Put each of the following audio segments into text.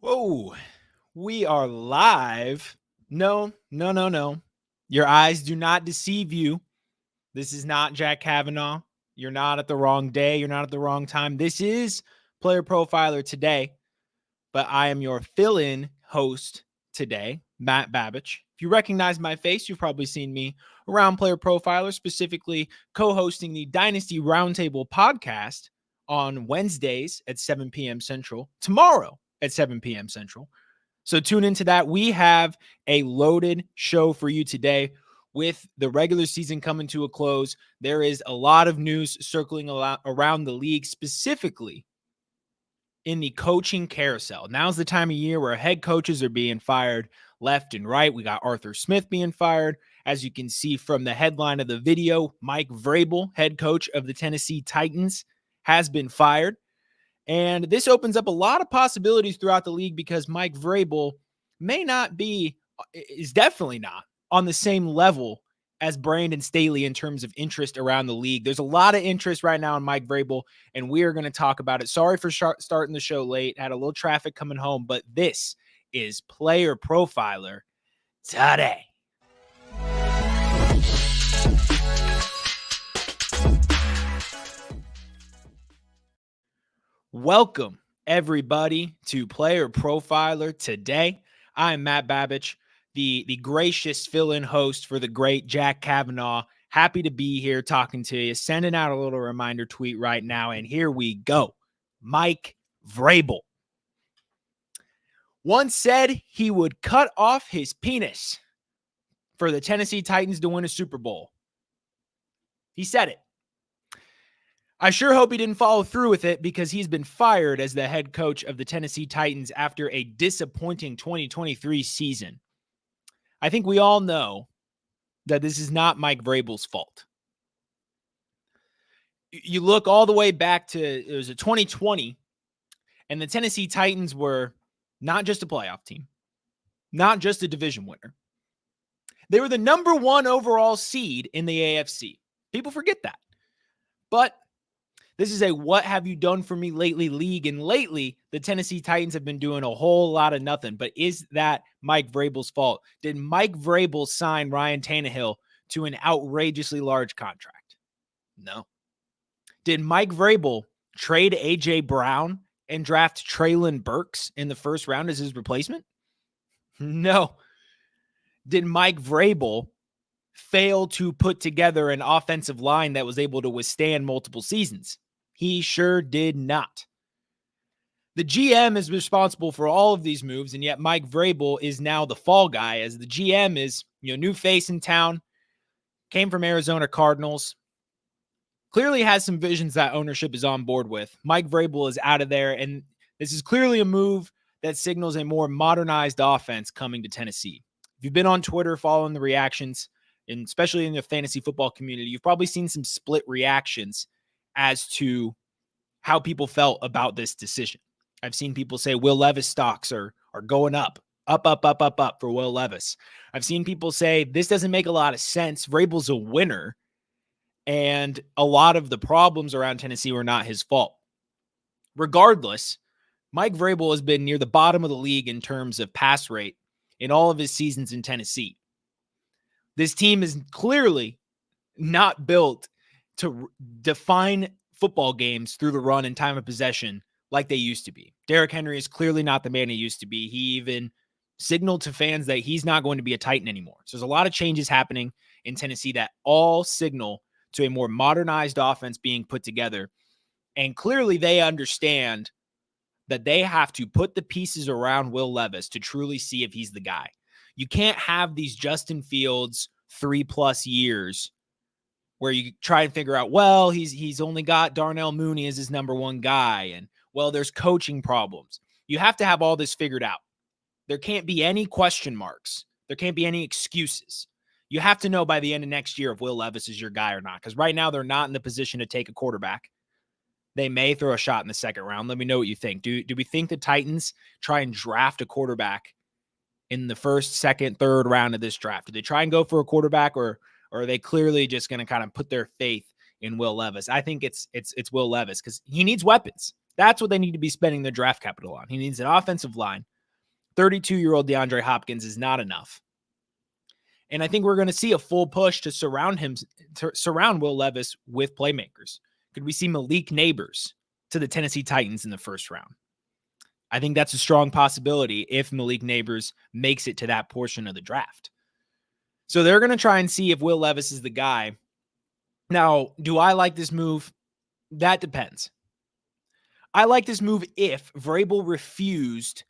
Whoa, we are live. No. Your eyes do not deceive you. This is not Jack Kavanaugh. You're not at the wrong day. You're not at the wrong time. This is Player Profiler Today, but I am your fill-in host today, Matt Babich. If you recognize my face, you've probably seen me around Player Profiler, specifically co-hosting the Dynasty Roundtable podcast on Wednesdays at 7 p.m. Central, tomorrow at 7 p.m. Central. So tune into that. We have a loaded show for you today. With the regular season coming to a close, there is a lot of news circling around the league, specifically in the coaching carousel. Now's the time of year where head coaches are being fired left and right. We got Arthur Smith being fired. As you can see from the headline of the video, Mike Vrabel, head coach of the Tennessee Titans, has been fired. And this opens up a lot of possibilities throughout the league because Mike Vrabel is definitely not on the same level as Brandon Staley in terms of interest around the league. There's a lot of interest right now in Mike Vrabel, and we are going to talk about it. Sorry for starting the show late. Had a little traffic coming home, but this is Player Profiler Today. Welcome, everybody, to Player Profiler Today. I'm Matt Babich, the gracious fill-in host for the great Jack Kavanaugh. Happy to be here talking to you, sending out a little reminder tweet right now, and here we go. Mike Vrabel once said he would cut off his penis for the Tennessee Titans to win a Super Bowl. He said it. I sure hope he didn't follow through with it because he's been fired as the head coach of the Tennessee Titans after a disappointing 2023 season. I think we all know that this is not Mike Vrabel's fault. You look all the way back to, it was a 2020, and the Tennessee Titans were not just a playoff team, not just a division winner. They were the number one overall seed in the AFC. People forget that. But this is a what have you done for me lately league, and lately the Tennessee Titans have been doing a whole lot of nothing. But is that Mike Vrabel's fault? Did Mike Vrabel sign Ryan Tannehill to an outrageously large contract? No. Did Mike Vrabel trade A.J. Brown and draft Treylon Burks in the first round as his replacement? No. Did Mike Vrabel fail to put together an offensive line that was able to withstand multiple seasons? He sure did not. The GM is responsible for all of these moves, and yet Mike Vrabel is now the fall guy, as the GM is, new face in town, came from Arizona Cardinals, clearly has some visions that ownership is on board with. Mike Vrabel is out of there, and this is clearly a move that signals a more modernized offense coming to Tennessee. If you've been on Twitter following the reactions, and especially in the fantasy football community, you've probably seen some split reactions as to how people felt about this decision. I've seen people say Will Levis stocks are going up for Will Levis. I've seen people say this doesn't make a lot of sense. Vrabel's a winner, and a lot of the problems around Tennessee were not his fault. Regardless, Mike Vrabel has been near the bottom of the league in terms of pass rate in all of his seasons in Tennessee. This team is clearly not built to define football games through the run and time of possession like they used to be. Derrick Henry is clearly not the man he used to be. He even signaled to fans that he's not going to be a Titan anymore. So there's a lot of changes happening in Tennessee that all signal to a more modernized offense being put together. And clearly they understand that they have to put the pieces around Will Levis to truly see if he's the guy. You can't have these Justin Fields 3+ years where you try and figure out, well, he's only got Darnell Mooney as his number one guy, and, well, there's coaching problems. You have to have all this figured out. There can't be any question marks. There can't be any excuses. You have to know by the end of next year if Will Levis is your guy or not, because right now they're not in the position to take a quarterback. They may throw a shot in the second round. Let me know what you think. Do we think the Titans try and draft a quarterback in the first, second, third round of this draft? Do they try and go for a quarterback, or are they clearly just going to kind of put their faith in Will Levis? I think it's Will Levis because he needs weapons. That's what they need to be spending their draft capital on. He needs an offensive line. 32-year-old DeAndre Hopkins is not enough. And I think we're going to see a full push to surround Will Levis with playmakers. Could we see Malik Neighbors to the Tennessee Titans in the first round? I think that's a strong possibility if Malik Neighbors makes it to that portion of the draft. So they're going to try and see if Will Levis is the guy. Now, do I like this move? That depends. I like this move if Vrabel refused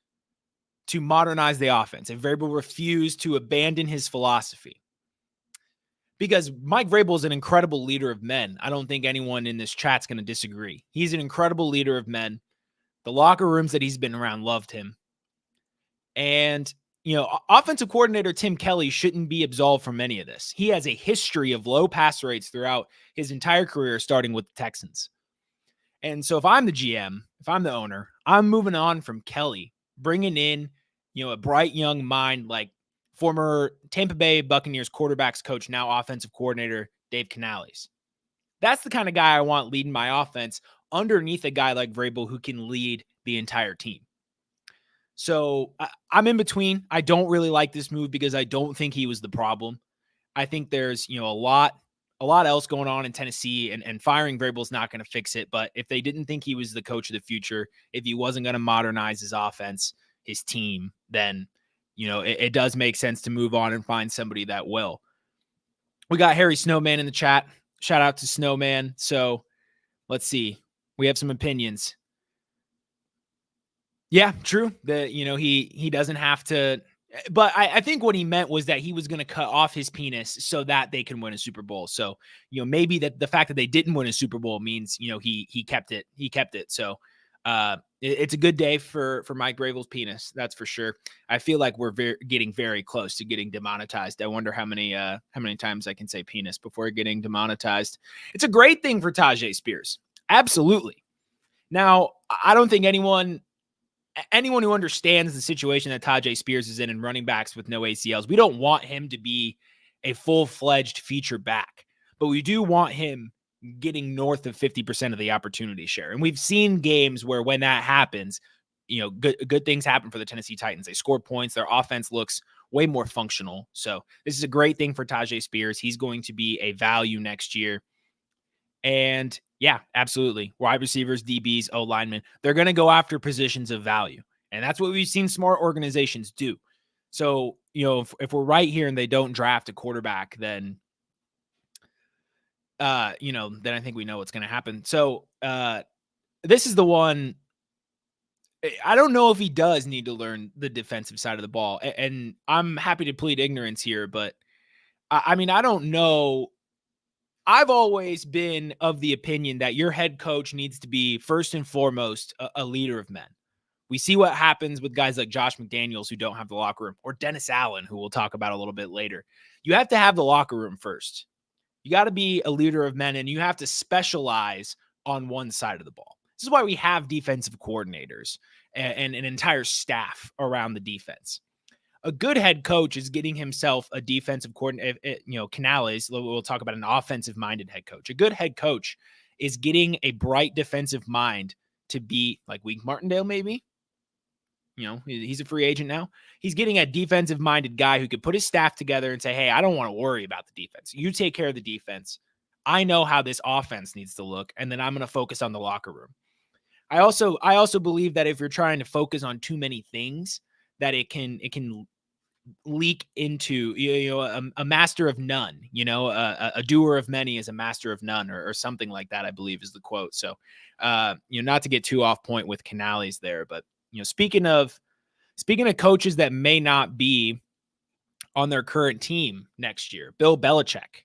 to modernize the offense, if Vrabel refused to abandon his philosophy. Because Mike Vrabel is an incredible leader of men. I don't think anyone in this chat's going to disagree. He's an incredible leader of men. The locker rooms that he's been around loved him. And, offensive coordinator Tim Kelly shouldn't be absolved from any of this. He has a history of low pass rates throughout his entire career, starting with the Texans. And so if I'm the GM, if I'm the owner, I'm moving on from Kelly, bringing in, a bright young mind like former Tampa Bay Buccaneers quarterbacks coach, now offensive coordinator Dave Canales. That's the kind of guy I want leading my offense underneath a guy like Vrabel who can lead the entire team. So I'm in between. I don't really like this move because I don't think he was the problem. I think there's, a lot else going on in Tennessee, and firing Vrabel is not going to fix it. But if they didn't think he was the coach of the future, if he wasn't going to modernize his offense, his team, then, it does make sense to move on and find somebody that will. We got Harry Snowman in the chat. Shout out to Snowman. So let's see. We have some opinions. Yeah, true. He doesn't have to. But I think what he meant was that he was going to cut off his penis so that they can win a Super Bowl. So, maybe that the fact that they didn't win a Super Bowl means, he kept it. He kept it. So it's a good day for Mike Vrabel's penis. That's for sure. I feel like we're getting very close to getting demonetized. I wonder how many times I can say penis before getting demonetized. It's a great thing for Tajay Spears. Absolutely. Now, I don't think anyone who understands the situation that Tajay Spears is in and running backs with no ACLs, we don't want him to be a full-fledged feature back, but we do want him getting north of 50% of the opportunity share. And we've seen games where when that happens, good things happen for the Tennessee Titans. They score points. Their offense looks way more functional. So this is a great thing for Tajay Spears. He's going to be a value next year. And yeah, absolutely. Wide receivers, DBs, O-linemen, they're going to go after positions of value. And that's what we've seen smart organizations do. So, if we're right here and they don't draft a quarterback, then, then I think we know what's going to happen. So this is the one. I don't know if he does need to learn the defensive side of the ball. And I'm happy to plead ignorance here, but I don't know. I've always been of the opinion that your head coach needs to be first and foremost a leader of men. We see what happens with guys like Josh McDaniels who don't have the locker room, or Dennis Allen, who we'll talk about a little bit later. You have to have the locker room first. You got to be a leader of men, and you have to specialize on one side of the ball. This is why we have defensive coordinators and an entire staff around the defense. A good head coach is getting himself a defensive coordinator. Canales, we'll talk about an offensive-minded head coach. A good head coach is getting a bright defensive mind to be like Wink Martindale, maybe. He's a free agent now. He's getting a defensive-minded guy who could put his staff together and say, hey, I don't want to worry about the defense. You take care of the defense. I know how this offense needs to look, and then I'm going to focus on the locker room. I also believe that if you're trying to focus on too many things, that it can leak into a master of none. A doer of many is a master of none, or something like that, I believe is the quote. So not to get too off point with Canales there, but speaking of coaches that may not be on their current team next year, Bill Belichick.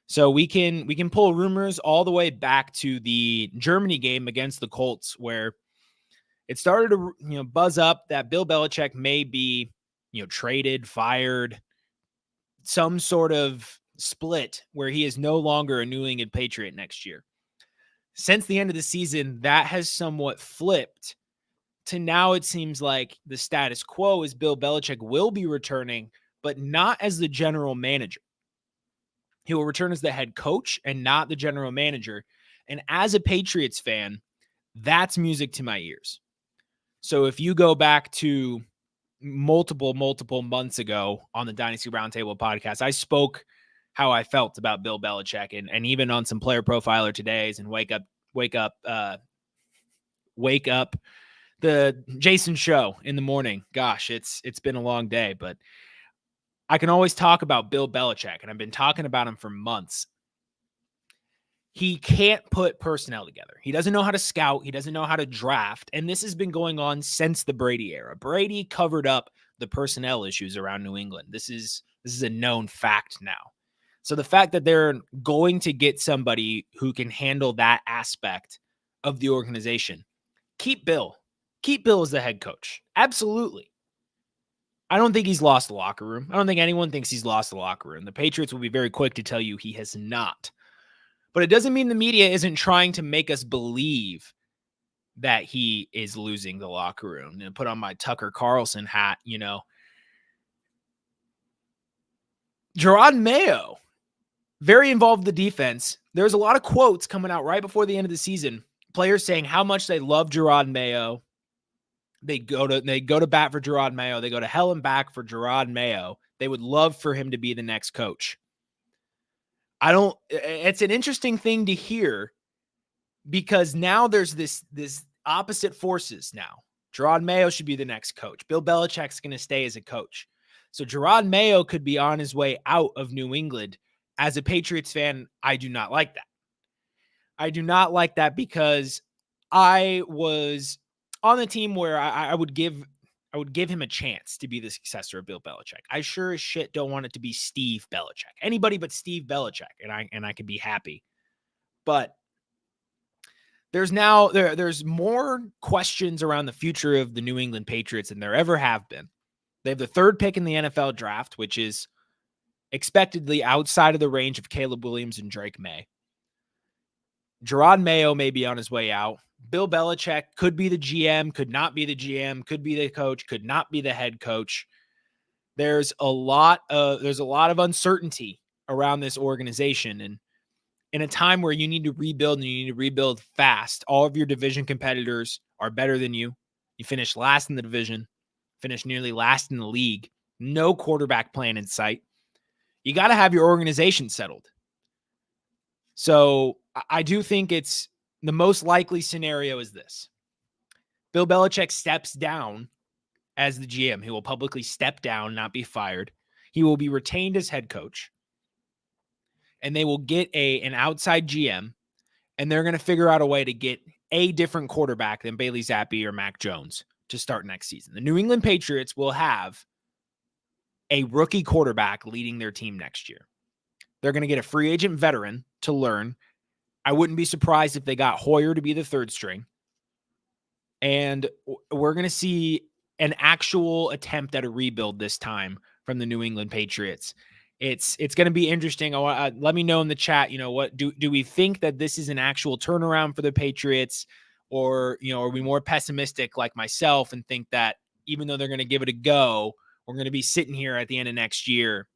So we can pull rumors all the way back to the Germany game against the Colts, where it started to buzz up that Bill Belichick may be traded, fired, some sort of split where he is no longer a New England Patriot next year. Since the end of the season, that has somewhat flipped to now it seems like the status quo is Bill Belichick will be returning, but not as the general manager. He will return as the head coach and not the general manager. And as a Patriots fan, that's music to my ears. So if you go back to multiple months ago on the Dynasty Roundtable podcast, I spoke how I felt about Bill Belichick, and even on some Player Profiler Todays and Wake Up, the Jason show in the morning. Gosh, it's been a long day, but I can always talk about Bill Belichick, and I've been talking about him for months. He can't put personnel together. He doesn't know how to scout. He doesn't know how to draft. And this has been going on since the Brady era. Brady covered up the personnel issues around New England. This is a known fact now. So the fact that they're going to get somebody who can handle that aspect of the organization, keep Bill. Keep Bill as the head coach. Absolutely. I don't think he's lost the locker room. I don't think anyone thinks he's lost the locker room. The Patriots will be very quick to tell you he has not. But it doesn't mean the media isn't trying to make us believe that he is losing the locker room. And put on my Tucker Carlson hat, Gerard Mayo, very involved in the defense. There's a lot of quotes coming out right before the end of the season. Players saying how much they love Gerard Mayo. They go to bat for Gerard Mayo. They go to hell and back for Gerard Mayo. They would love for him to be the next coach. It's an interesting thing to hear because now there's this opposite forces now. Gerard Mayo should be the next coach. Bill Belichick's going to stay as a coach. So Gerard Mayo could be on his way out of New England. As a Patriots fan, I do not like that. I do not like that because I was on the team where I would give him a chance to be the successor of Bill Belichick. I sure as shit don't want it to be Steve Belichick. Anybody but Steve Belichick, and I could be happy. But there's more questions around the future of the New England Patriots than there ever have been. They have the third pick in the NFL draft, which is expectedly outside of the range of Caleb Williams and Drake May. Gerard Mayo may be on his way out. Bill Belichick could be the GM, could not be the GM, could be the coach, could not be the head coach. There's a lot of uncertainty around this organization. And in a time where you need to rebuild and you need to rebuild fast, all of your division competitors are better than you. You finished last in the division, finished nearly last in the league. No quarterback plan in sight. You got to have your organization settled. So I do think it's the most likely scenario is this. Bill Belichick steps down as the GM. He will publicly step down, not be fired. He will be retained as head coach. And they will get an outside GM, and they're going to figure out a way to get a different quarterback than Bailey Zappi or Mac Jones to start next season. The New England Patriots will have a rookie quarterback leading their team next year. They're going to get a free agent veteran to learn. I wouldn't be surprised if they got Hoyer to be the third string. And we're going to see an actual attempt at a rebuild this time from the New England Patriots. It's going to be interesting. Let me know in the chat, what do we think that this is an actual turnaround for the Patriots, or, are we more pessimistic like myself and think that even though they're going to give it a go, we're going to be sitting here at the end of next year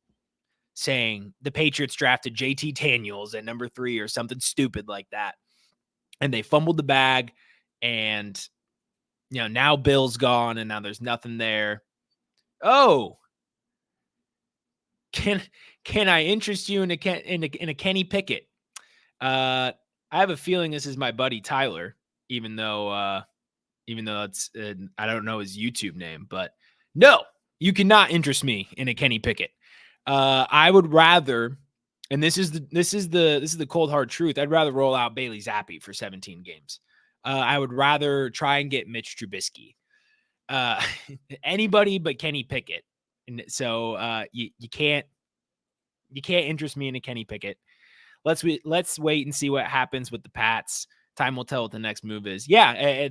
saying the Patriots drafted JT Daniels at number 3 or something stupid like that. And they fumbled the bag, and, now Bill's gone and now there's nothing there. Oh, can I interest you in a Kenny Pickett? I have a feeling this is my buddy Tyler, even though it's I don't know his YouTube name, but no, you cannot interest me in a Kenny Pickett. I would rather, and this is the cold hard truth. I'd rather roll out Bailey Zappi for 17 games. I would rather try and get Mitch Trubisky. Anybody but Kenny Pickett. And so you can't interest me in a Kenny Pickett. Let's wait and see what happens with the Pats. Time will tell what the next move is. Yeah,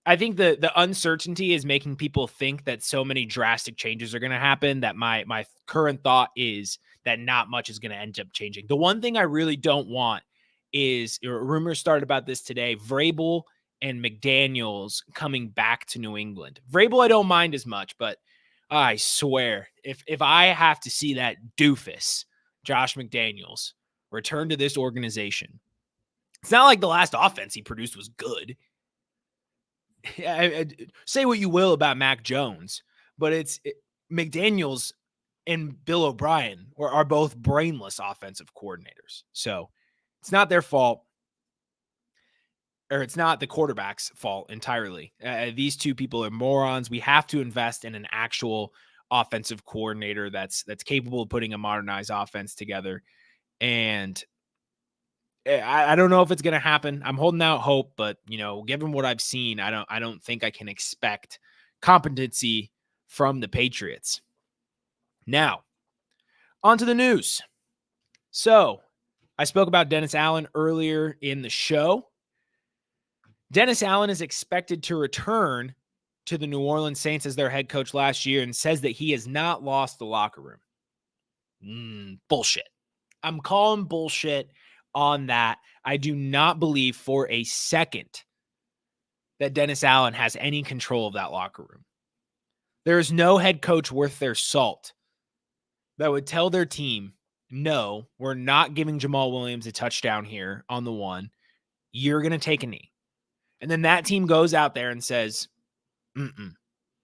I think the uncertainty is making people think that so many drastic changes are going to happen that my current thought is that not much is going to end up changing. The one thing I really don't want is, rumors started about this today, Vrabel and McDaniels coming back to New England. Vrabel I don't mind as much, but I swear, if I have to see that doofus, Josh McDaniels, return to this organization, it's not like the last offense he produced was good. say what you will about Mac Jones, but McDaniels and Bill O'Brien are both brainless offensive coordinators. So it's not their fault, or it's not the quarterback's fault entirely. These two people are morons. We have to invest in an actual offensive coordinator that's capable of putting a modernized offense together. And I don't know if it's going to happen. I'm holding out hope, but given what I've seen, I don't think I can expect competency from the Patriots. Now, on to the news. So, I spoke about Dennis Allen earlier in the show. Dennis Allen is expected to return to the New Orleans Saints as their head coach last year and says that he has not lost the locker room. Bullshit. I'm calling bullshit on that. I do not believe for a second that Dennis Allen has any control of that locker room. There is no head coach worth their salt that would tell their team, no, we're not giving Jamal Williams a touchdown here on the one. You're going to take a knee. And then that team goes out there and says,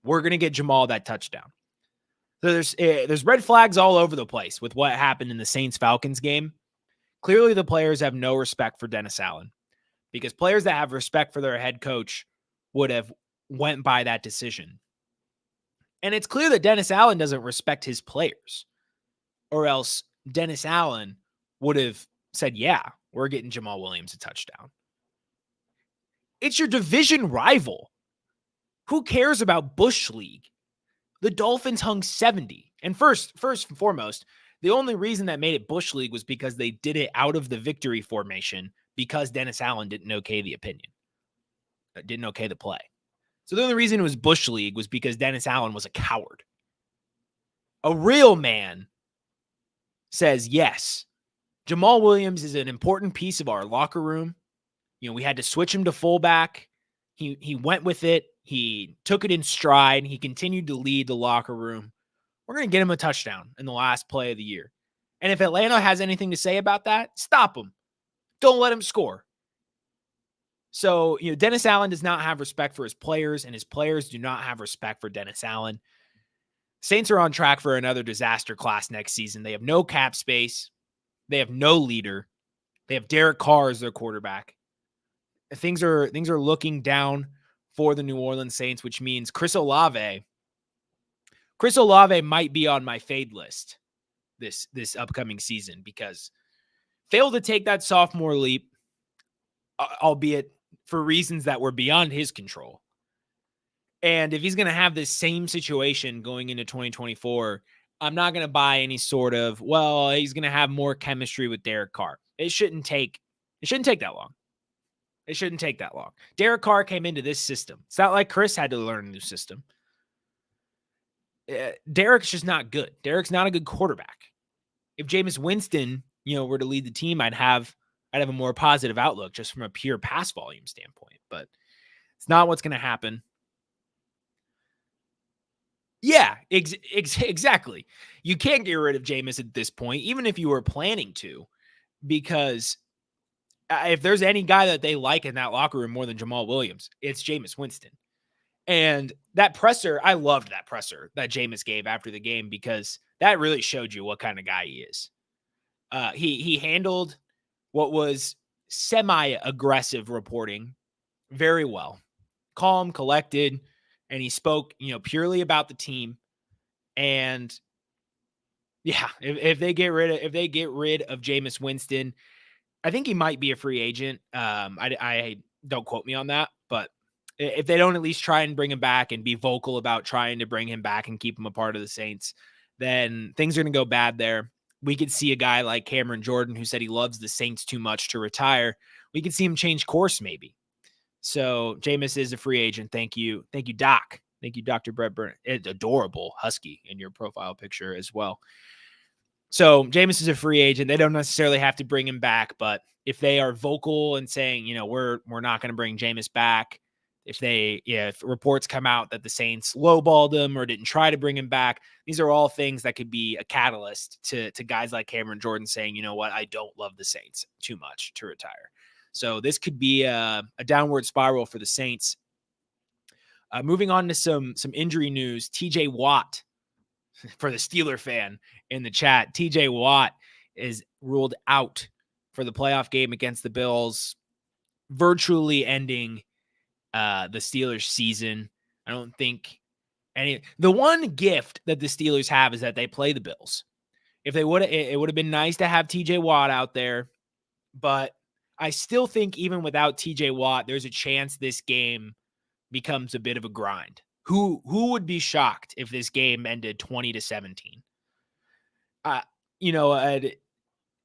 we're going to get Jamal that touchdown. So there's red flags all over the place with what happened in the Saints-Falcons game. Clearly, the players have no respect for Dennis Allen, because players that have respect for their head coach would have went by that decision. And it's clear that Dennis Allen doesn't respect his players, or else Dennis Allen would have said, yeah, we're getting Jamal Williams a touchdown. It's your division rival. Who cares about Bush League? The Dolphins hung 70. And first and foremost, the only reason that made it Bush League was because they did it out of the victory formation, because Dennis Allen didn't okay the opinion. Didn't okay the play. So the only reason it was Bush League was because Dennis Allen was a coward. A real man says, yes, Jamal Williams is an important piece of our locker room. We had to switch him to fullback. He went with it. He took it in stride. He continued to lead the locker room. We're going to get him a touchdown in the last play of the year. And if Atlanta has anything to say about that, stop him. Don't let him score. So, Dennis Allen does not have respect for his players, and his players do not have respect for Dennis Allen. Saints are on track for another disaster class next season. They have no cap space. They have no leader. They have Derek Carr as their quarterback. Things are looking down for the New Orleans Saints, which means Chris Olave might be on my fade list this upcoming season, because failed to take that sophomore leap, albeit for reasons that were beyond his control. And if he's going to have this same situation going into 2024, I'm not going to buy any sort of, he's going to have more chemistry with Derek Carr. It shouldn't take that long. It shouldn't take that long. Derek Carr came into this system. It's not like Chris had to learn a new system. Derek's just not good. Derek's not a good quarterback. If Jameis Winston, were to lead the team, I'd have a more positive outlook just from a pure pass volume standpoint. But it's not what's going to happen. Yeah, exactly. You can't get rid of Jameis at this point, even if you were planning to, because if there's any guy that they like in that locker room more than Jamal Williams, it's Jameis Winston. And that presser, I loved that presser that Jameis gave after the game, because that really showed you what kind of guy he is. He handled what was semi-aggressive reporting very well. Calm, collected, and he spoke, purely about the team. And yeah, if they get rid of Jameis Winston, I think he might be a free agent. I don't quote me on that, but if they don't at least try and bring him back and be vocal about trying to bring him back and keep him a part of the Saints, then things are going to go bad there. We could see a guy like Cameron Jordan, who said he loves the Saints too much to retire. We could see him change course maybe. So Jameis is a free agent. Thank you. Thank you, Doc. Thank you, Dr. Brett Burnett. Adorable husky in your profile picture as well. So Jameis is a free agent. They don't necessarily have to bring him back, but if they are vocal and saying, we're not going to bring Jameis back, if reports come out that the Saints lowballed him or didn't try to bring him back, these are all things that could be a catalyst to guys like Cameron Jordan saying, you know what, I don't love the Saints too much to retire. So this could be a downward spiral for the Saints. Moving on to some injury news. TJ Watt, for the Steeler fan in the chat, TJ Watt is ruled out for the playoff game against the Bills, virtually ending the Steelers season. I don't think the one gift that the Steelers have is that they play the Bills. If they would, it would have been nice to have TJ Watt out there, but I still think even without TJ Watt, there's a chance this game becomes a bit of a grind. Who would be shocked if this game ended 20-17?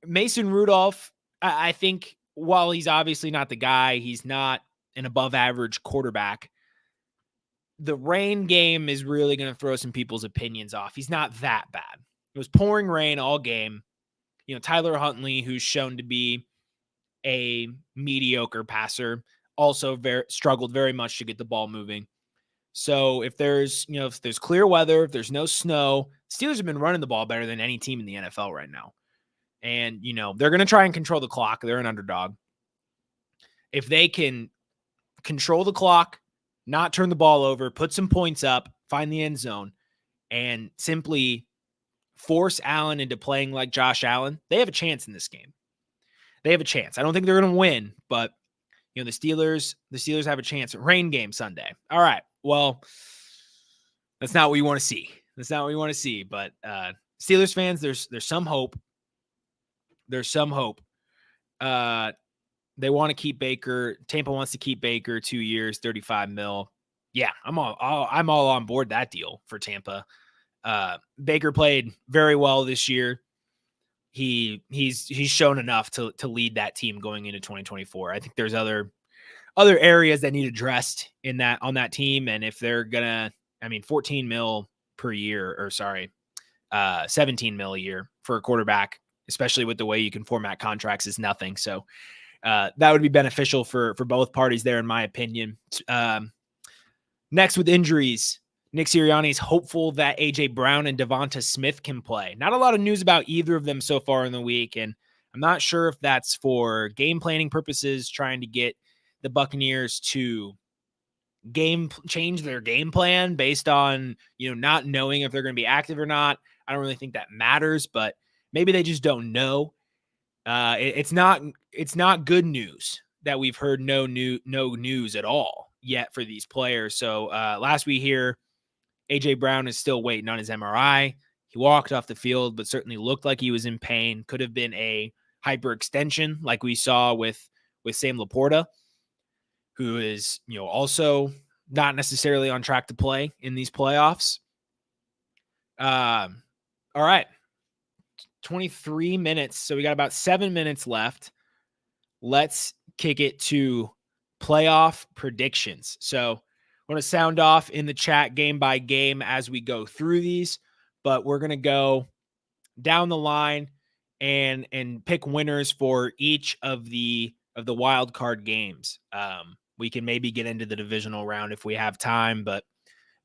Mason Rudolph, I think while he's obviously not the guy, he's not an above average quarterback. The rain game is really going to throw some people's opinions off. He's not that bad. It was pouring rain all game. Tyler Huntley, who's shown to be a mediocre passer, also struggled very much to get the ball moving. So if there's clear weather, if there's no snow, Steelers have been running the ball better than any team in the NFL right now. And, they're going to try and control the clock. They're an underdog. If they can control the clock, not turn the ball over, put some points up, find the end zone, and simply force Allen into playing like Josh Allen, they have a chance in this game. They have a chance. I don't think they're going to win, but the Steelers have a chance. Rain game Sunday. All right. Well, that's not what you want to see. That's not what you want to see. But Steelers fans, there's some hope. There's some hope. They want to keep Baker. Tampa wants to keep Baker 2 years, $35 million. Yeah, I'm all on board that deal for Tampa. Baker played very well this year. He's shown enough to lead that team going into 2024. I think there's other areas that need addressed on that team. And if they're gonna, $14 million per year, or sorry, $17 million a year for a quarterback, especially with the way you can format contracts, is nothing. So that would be beneficial for both parties there, in my opinion. Next, with injuries, Nick Sirianni is hopeful that A.J. Brown and Devonta Smith can play. Not a lot of news about either of them so far in the week, and I'm not sure if that's for game planning purposes, trying to get the Buccaneers to change their game plan based on, not knowing if they're going to be active or not. I don't really think that matters, but maybe they just don't know. It's not good news that we've heard no news at all yet for these players. So last we hear, A.J. Brown is still waiting on his MRI. He walked off the field, but certainly looked like he was in pain. Could have been a hyperextension like we saw with Sam Laporta, who is, also not necessarily on track to play in these playoffs. All right. 23 minutes. So we got about 7 minutes left. Let's kick it to playoff predictions. So I want to sound off in the chat game by game as we go through these, but we're going to go down the line and pick winners for each of the wild card games. We can maybe get into the divisional round if we have time, but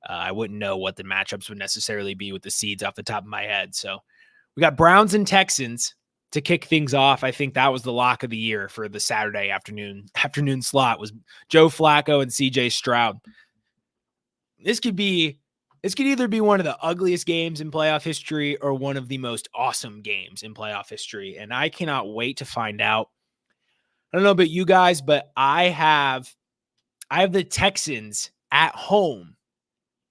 I wouldn't know what the matchups would necessarily be with the seeds off the top of my head. So we got Browns and Texans to kick things off. I think that was the lock of the year for the Saturday afternoon slot, was Joe Flacco and CJ Stroud. This could either be one of the ugliest games in playoff history or one of the most awesome games in playoff history. And I cannot wait to find out. I don't know about you guys, but I have the Texans at home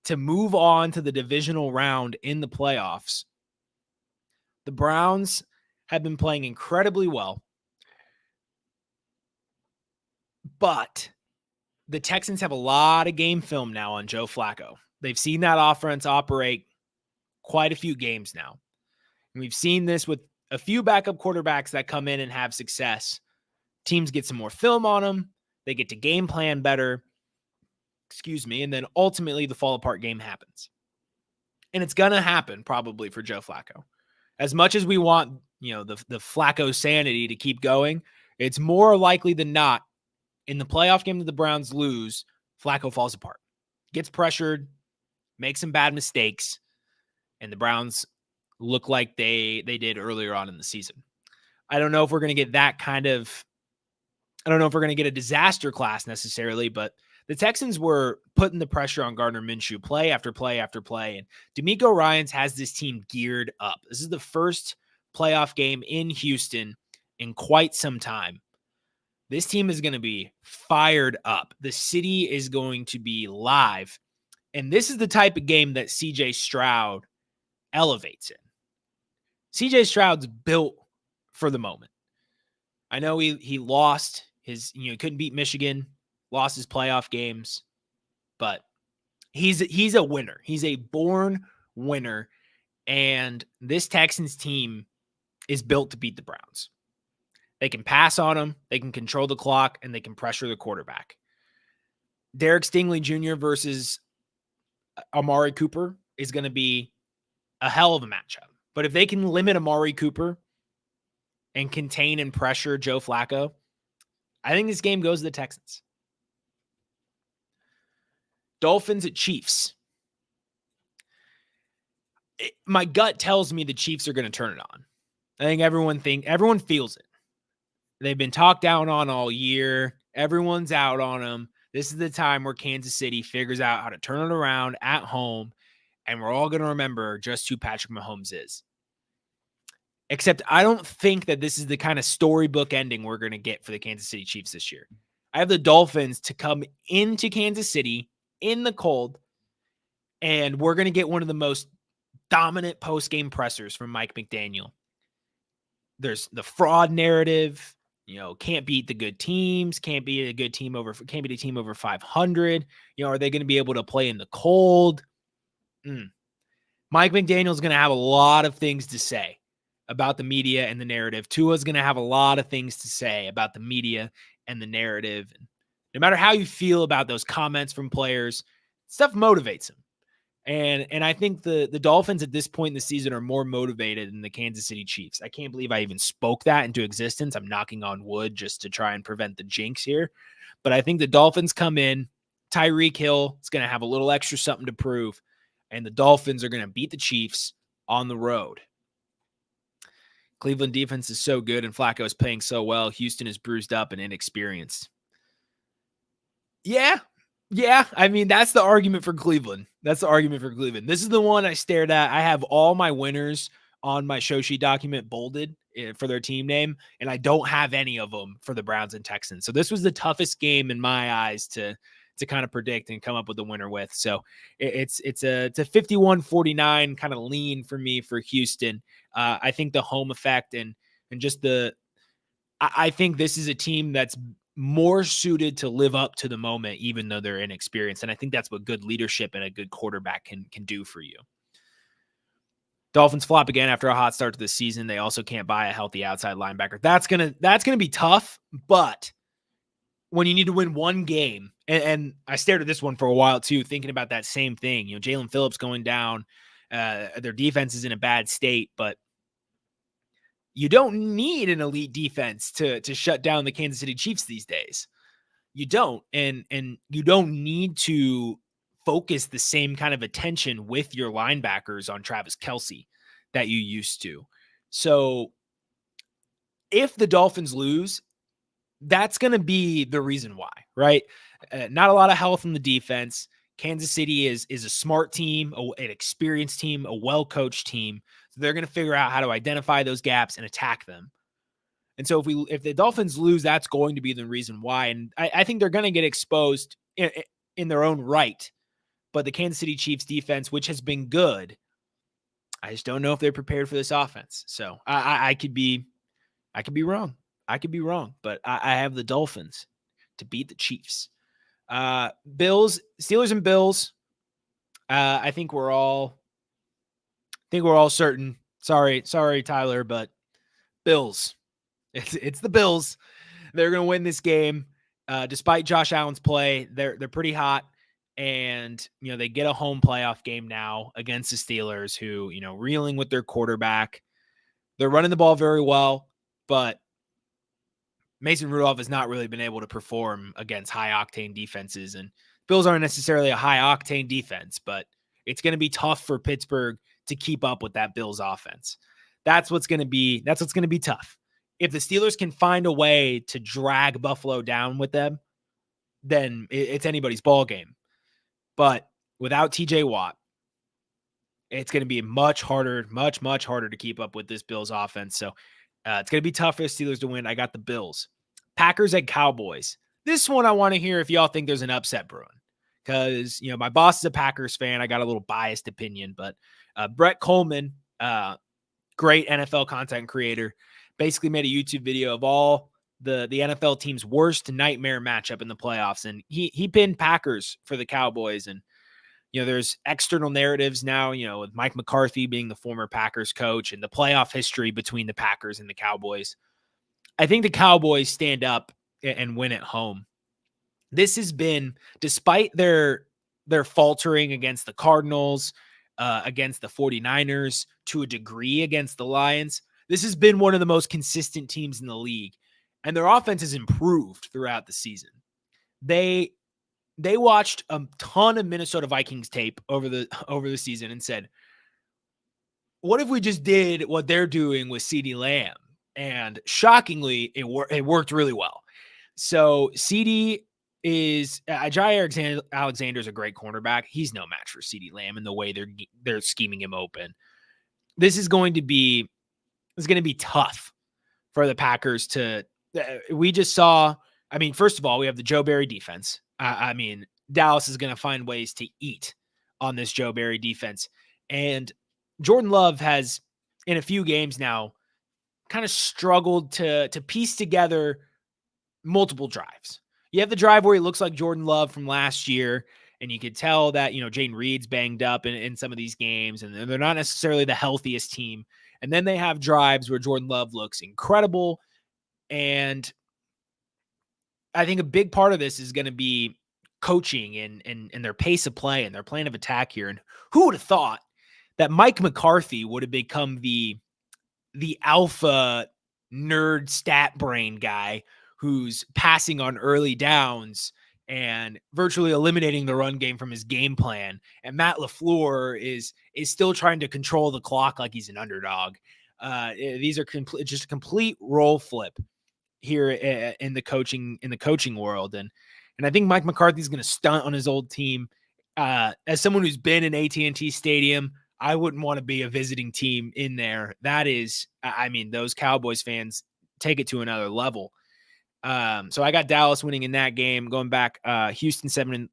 to move on to the divisional round in the playoffs. The Browns have been playing incredibly well, but the Texans have a lot of game film now on Joe Flacco. They've seen that offense operate quite a few games now. And we've seen this with a few backup quarterbacks that come in and have success. Teams get some more film on them. They get to game plan better. And then ultimately the fall apart game happens. And it's going to happen probably for Joe Flacco. As much as we want, the Flacco sanity to keep going, it's more likely than not in the playoff game that the Browns lose, Flacco falls apart, gets pressured, makes some bad mistakes, and the Browns look like they did earlier on in the season. I don't know if we're going to get a disaster class necessarily, but The Texans were putting the pressure on Gardner Minshew play after play after play, and D'Amico Ryans has this team geared up. This is the first playoff game in Houston in quite some time. This team is going to be fired up. The city is going to be live, and this is the type of game that CJ Stroud elevates in. CJ Stroud's built for the moment. I know he lost his, he couldn't beat Michigan, lost his playoff games, but he's a winner. He's a born winner, and this Texans team is built to beat the Browns. They can pass on them, they can control the clock, and they can pressure the quarterback. Derek Stingley Jr. versus Amari Cooper is going to be a hell of a matchup. But if they can limit Amari Cooper and contain and pressure Joe Flacco, I think this game goes to the Texans. Dolphins at Chiefs. My gut tells me the Chiefs are going to turn it on. I think everyone feels it. They've been talked down on all year. Everyone's out on them. This is the time where Kansas City figures out how to turn it around at home, and we're all going to remember just who Patrick Mahomes is. Except I don't think that this is the kind of storybook ending we're going to get for the Kansas City Chiefs this year. I have the Dolphins to come into Kansas City in the cold, and we're going to get one of the most dominant post-game pressers from Mike McDaniel. There's the fraud narrative, can't beat the good teams, can't beat a team over 500. Are they going to be able to play in the cold? Mike McDaniel's going to have a lot of things to say about the media and the narrative. Tua's going to have a lot of things to say about the media and the narrative. And no matter how you feel about those comments from players, stuff motivates them. And I think the Dolphins at this point in the season are more motivated than the Kansas City Chiefs. I can't believe I even spoke that into existence. I'm knocking on wood just to try and prevent the jinx here. But I think the Dolphins come in. Tyreek Hill is going to have a little extra something to prove. And the Dolphins are going to beat the Chiefs on the road. Cleveland defense is so good and Flacco is playing so well. Houston is bruised up and inexperienced. Yeah. I mean, that's the argument for Cleveland. This is the one I stared at. I have all my winners on my show sheet document bolded for their team name, and I don't have any of them for the Browns and Texans. So this was the toughest game in my eyes to kind of predict and come up with a winner with. So it's a 51-49 kind of lean for me for Houston. I think the home effect and just I think this is a team that's more suited to live up to the moment, even though they're inexperienced. And I think that's what good leadership and a good quarterback can do for you. Dolphins flop again after a hot start to the season. They also can't buy a healthy outside linebacker. That's gonna be tough, but when you need to win one game, and I stared at this one for a while too, thinking about that same thing. Jalen Phillips going down, their defense is in a bad state, but you don't need an elite defense to shut down the Kansas City Chiefs these days. You don't, and you don't need to focus the same kind of attention with your linebackers on Travis Kelce that you used to. So if the Dolphins lose, that's going to be the reason why, right? Not a lot of health in the defense. Kansas City is a smart team, an experienced team, a well-coached team. So they're going to figure out how to identify those gaps and attack them. And so if the Dolphins lose, that's going to be the reason why. And I think they're going to get exposed in their own right. But the Kansas City Chiefs defense, which has been good, I just don't know if they're prepared for this offense. So I could be wrong. But I have the Dolphins to beat the Chiefs. Steelers and Bills. I think we're all certain. Sorry, Tyler, but Bills. It's the Bills. They're going to win this game. Despite Josh Allen's play, they're pretty hot, and they get a home playoff game now against the Steelers, who reeling with their quarterback. They're running the ball very well, but Mason Rudolph has not really been able to perform against high-octane defenses, and Bills aren't necessarily a high-octane defense, but it's going to be tough for Pittsburgh to keep up with that Bills offense. That's what's going to be tough. If the Steelers can find a way to drag Buffalo down with them, then it's anybody's ball game. But without TJ Watt, it's going to be much harder to keep up with this Bills offense. So it's going to be tough for the Steelers to win. I got the Bills. Packers at Cowboys. This one I want to hear if y'all think there's an upset brewing. Because, my boss is a Packers fan. I got a little biased opinion. But Brett Coleman, great NFL content creator, basically made a YouTube video of all the NFL team's worst nightmare matchup in the playoffs. And he pinned Packers for the Cowboys. And there's external narratives now, with Mike McCarthy being the former Packers coach and the playoff history between the Packers and the Cowboys. I think the Cowboys stand up and win at home. This has been, despite their faltering against the Cardinals, against the 49ers, to a degree against the Lions, this has been one of the most consistent teams in the league. And their offense has improved throughout the season. They watched a ton of Minnesota Vikings tape over the season and said, what if we just did what they're doing with CeeDee Lamb? And shockingly, it worked really well. So CeeDee is Jaire Alexander is a great cornerback. He's no match for CeeDee Lamb in the way they're scheming him open. This is going to be tough for the Packers to. We just saw. I mean, first of all, we have the Joe Barry defense. Dallas is going to find ways to eat on this Joe Barry defense. And Jordan Love has, in a few games now, kind of struggled to piece together multiple drives. You have the drive where he looks like Jordan Love from last year, and you could tell that, Jayden Reed's banged up in some of these games, and they're not necessarily the healthiest team. And then they have drives where Jordan Love looks incredible. And I think a big part of this is going to be coaching and their pace of play and their plan of attack here. And who would have thought that Mike McCarthy would have become the alpha nerd stat brain guy who's passing on early downs and virtually eliminating the run game from his game plan. And Matt LaFleur is still trying to control the clock like he's an underdog. These are just a complete role flip here in the coaching world. And I think Mike McCarthy's going to stunt on his old team. As someone who's been in AT&T Stadium, I wouldn't want to be a visiting team in there. That is, those Cowboys fans take it to another level. So I got Dallas winning in that game. Going back, Houston 7-3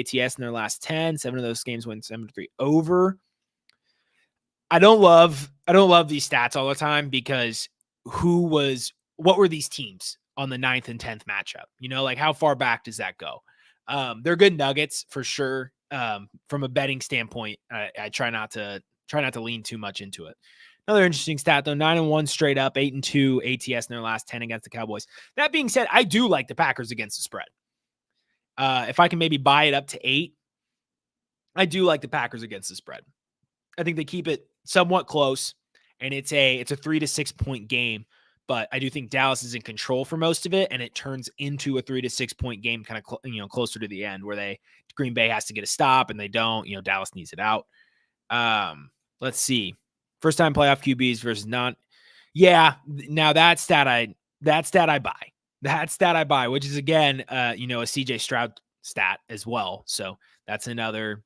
ATS in their last 10. 7 of those games went 7-3 over. I don't love these stats all the time because what were these teams on the 9th and 10th matchup? Like how far back does that go? They're good nuggets for sure. From a betting standpoint, I try not to lean too much into it. Another interesting stat though, 9-1 straight up, 8-2 ATS in their last 10 against the Cowboys. That being said, I do like the Packers against the spread. If I can maybe buy it up to 8, I do like the Packers against the spread. I think they keep it somewhat close, and it's a 3 to 6 point game. But I do think Dallas is in control for most of it, and it turns into a 3 to 6 point game, kind of closer to the end, where Green Bay has to get a stop, and they don't. Dallas needs it out. Let's see, first time playoff QBs versus non. Yeah, now that stat I buy. That stat I buy, which is again, a CJ Stroud stat as well. So that's another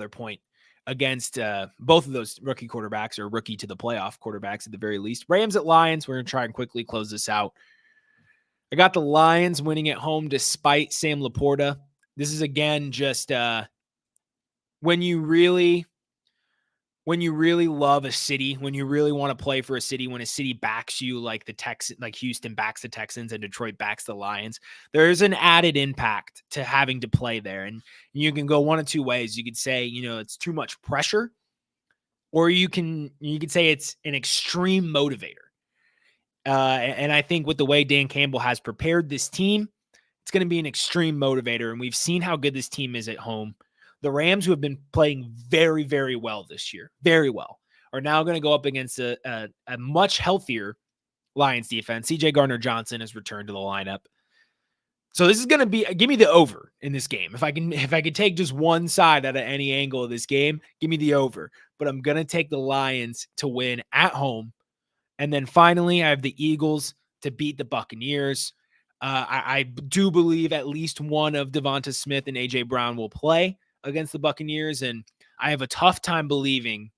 point against both of those rookie quarterbacks, or rookie to the playoff quarterbacks at the very least. Rams at Lions. We're going to try and quickly close this out. I got the Lions winning at home despite Sam Laporta. This is again just when you really love a city, when you really want to play for a city, when a city backs you like Houston backs the Texans and Detroit backs the Lions, there's an added impact to having to play there. And you can go one of two ways. You could say, it's too much pressure, or you could say it's an extreme motivator. And I think with the way Dan Campbell has prepared this team, it's going to be an extreme motivator. And we've seen how good this team is at home. The Rams, who have been playing very, very well this year, very well, are now going to go up against a much healthier Lions defense. CJ Gardner-Johnson has returned to the lineup. So this is going to be, give me the over in this game. If I can take just one side out of any angle of this game, give me the over. But I'm going to take the Lions to win at home. And then finally, I have the Eagles to beat the Buccaneers. I do believe at least one of Devonta Smith and A.J. Brown will play against the Buccaneers, and I have a tough time believing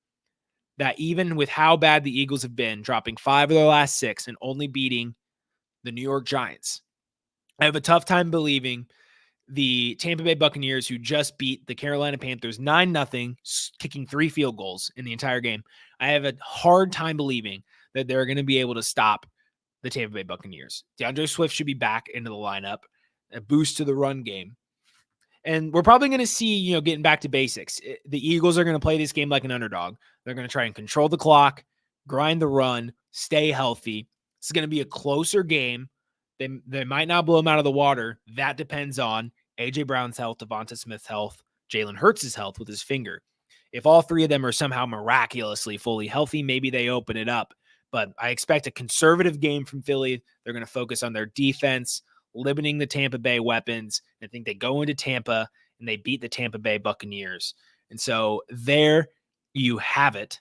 that even with how bad the Eagles have been, dropping 5 of their last 6 and only beating the New York Giants, I have a tough time believing the Tampa Bay Buccaneers, who just beat the Carolina Panthers 9-0, kicking 3 field goals in the entire game. I have a hard time believing that they're going to be able to stop the Tampa Bay Buccaneers. DeAndre Swift should be back into the lineup, a boost to the run game. And we're probably going to see, getting back to basics. The Eagles are going to play this game like an underdog. They're going to try and control the clock, grind the run, stay healthy. It's going to be a closer game. They might not blow them out of the water. That depends on A.J. Brown's health, Devonta Smith's health, Jalen Hurts' health with his finger. If all 3 of them are somehow miraculously fully healthy, maybe they open it up. But I expect a conservative game from Philly. They're going to focus on their defense, limiting the Tampa Bay weapons. I think they go into Tampa and they beat the Tampa Bay Buccaneers. And so there you have it.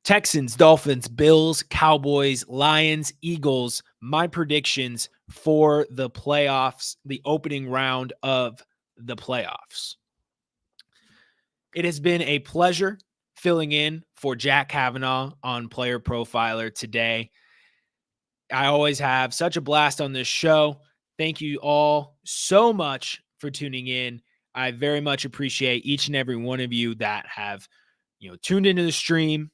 Texans, Dolphins, Bills, Cowboys, Lions, Eagles, my predictions for the playoffs, the opening round of the playoffs. It has been a pleasure filling in for Jack Kavanaugh on Player Profiler today. I always have such a blast on this show. Thank you all so much for tuning in. I very much appreciate each and every one of you that have, tuned into the stream,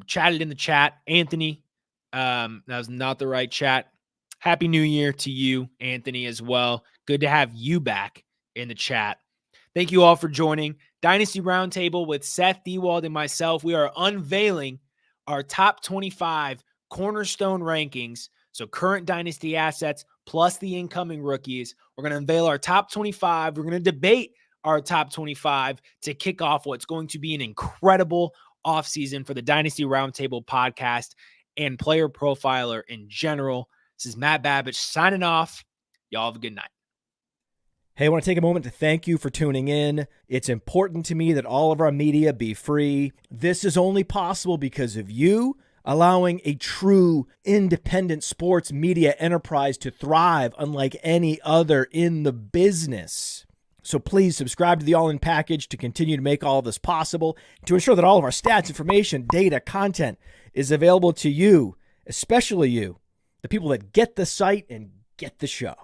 chatted in the chat. Anthony, that was not the right chat. Happy New Year to you, Anthony, as well. Good to have you back in the chat. Thank you all for joining Dynasty Roundtable with Seth Dewald and myself. We are unveiling our top 25 cornerstone rankings. So current Dynasty assets plus the incoming rookies. We're going to unveil our top 25. We're going to debate our top 25 to kick off what's going to be an incredible offseason for the Dynasty Roundtable podcast and Player Profiler in general. This is Matt Babich signing off. Y'all have a good night. Hey, I want to take a moment to thank you for tuning in. It's important to me that all of our media be free. This is only possible because of you allowing a true independent sports media enterprise to thrive unlike any other in the business. So please subscribe to the All In Package to continue to make all of this possible, to ensure that all of our stats, information, data, content is available to you, especially you, the people that get the site and get the show.